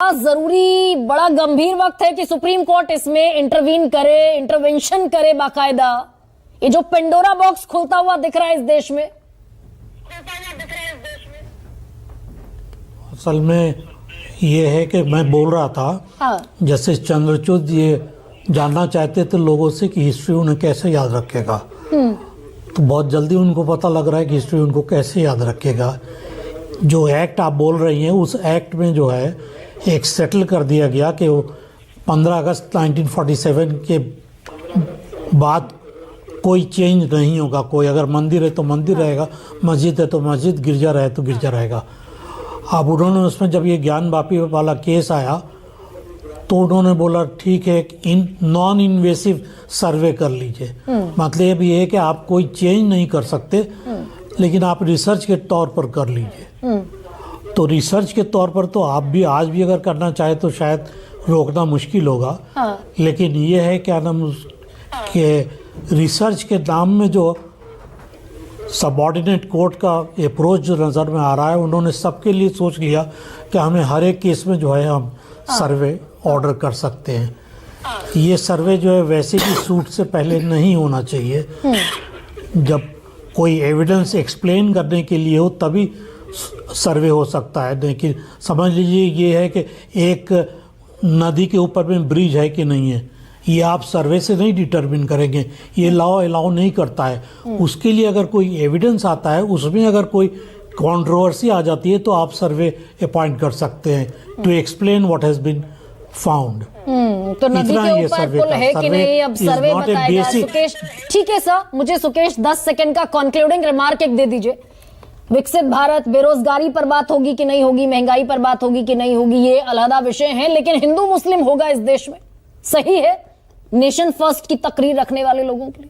बड़ा जरूरी, बड़ा गंभीर वक्त है कि सुप्रीम कोर्ट इसमें इंटरवेंशन करे बाकायदा। ये जो पेंडोरा बॉक्स खुलता हुआ दिख रहा है इस देश में, असल में ये है कि मैं बोल रहा था, हाँ, जस्टिस चंद्रचूड़ ये जानना चाहते थे लोगों से कि हिस्ट्री उन्हें कैसे याद रखेगा। तो बहुत जल्दी उनको पता लग रहा है कि हिस्ट्री उनको कैसे याद रखेगा। जो एक्ट आप बोल रही हैं, उस एक्ट में जो है एक सेटल कर दिया गया कि वो 15 अगस्त 1947 के बाद कोई चेंज नहीं होगा। कोई अगर मंदिर है तो मंदिर रहेगा, मस्जिद है तो मस्जिद, गिरजा रहे तो गिरजा रहेगा। अब उन्होंने उसमें जब ये ज्ञान वापी वाला केस आया तो उन्होंने बोला ठीक है, नॉन इन्वेसिव सर्वे कर लीजिए। मतलब ये है कि आप कोई चेंज नहीं कर सकते, लेकिन आप रिसर्च के तौर पर कर लीजिए। तो रिसर्च के तौर पर तो आप भी आज भी अगर करना चाहे तो शायद रोकना मुश्किल होगा। हाँ। लेकिन ये है क्या नाम कि रिसर्च के नाम में जो सबऑर्डिनेट कोर्ट का अप्रोच जो नज़र में आ रहा है, उन्होंने सबके लिए सोच लिया कि हमें हर एक केस में जो है हम सर्वे ऑर्डर कर सकते हैं। ये सर्वे जो है वैसे भी सूट से पहले नहीं होना चाहिए। जब कोई एविडेंस एक्सप्लेन करने के लिए हो तभी सर्वे हो सकता है। लेकिन समझ लीजिए ये है कि एक नदी के ऊपर में ब्रिज है कि नहीं है, ये आप सर्वे से नहीं डिटरमिन करेंगे, ये लॉ अलाउ नहीं करता है। उसके लिए अगर कोई एविडेंस आता है, उसमें अगर कोई कंट्रोवर्सी आ जाती है तो आप सर्वे अपॉइंट कर सकते हैं to explain what has been found. तो नदी के ऊपर पुल है कि नहीं, अब सर्वे बताएगा। सुकेश, ठीक है सर, मुझे सुकेश 10 सेकंड का कंक्लूडिंग रिमार्क एक दे दीजिए। विकसित भारत, बेरोजगारी पर बात होगी कि नहीं होगी, महंगाई पर बात होगी कि नहीं होगी, ये अलहदा विषय है, लेकिन हिंदू मुस्लिम होगा इस देश में, सही है नेशन फर्स्ट की तकरीर रखने वाले लोगों के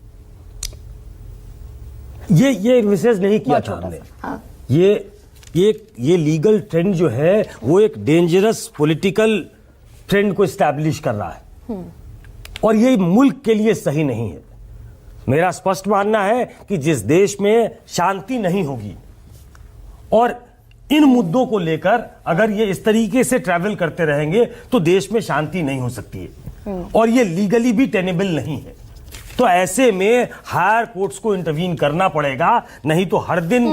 लिए। ये विशेष नहीं किया था हमने। हाँ। ये लीगल ट्रेंड जो है वो एक डेंजरस पॉलिटिकल ट्रेंड को एस्टैब्लिश कर रहा है, और ये मुल्क के लिए सही नहीं है। मेरा स्पष्ट मानना है कि जिस देश में शांति नहीं होगी और इन मुद्दों को लेकर अगर ये इस तरीके से ट्रैवल करते रहेंगे तो देश में शांति नहीं हो सकती है, और ये लीगली भी टेनेबल नहीं है। तो ऐसे में हायर कोर्ट्स को इंटरवीन करना पड़ेगा, नहीं तो हर दिन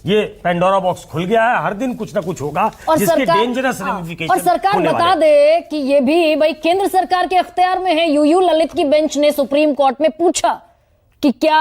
ये पेंडोरा बॉक्स खुल गया है, हर दिन कुछ ना कुछ होगा जिसके डेंजरस रेमिफिकेशन। और सरकार बता दे कि ये भी भाई केंद्र सरकार के अख्तियार में है। यूयू ललित की बेंच ने सुप्रीम कोर्ट में पूछा कि क्या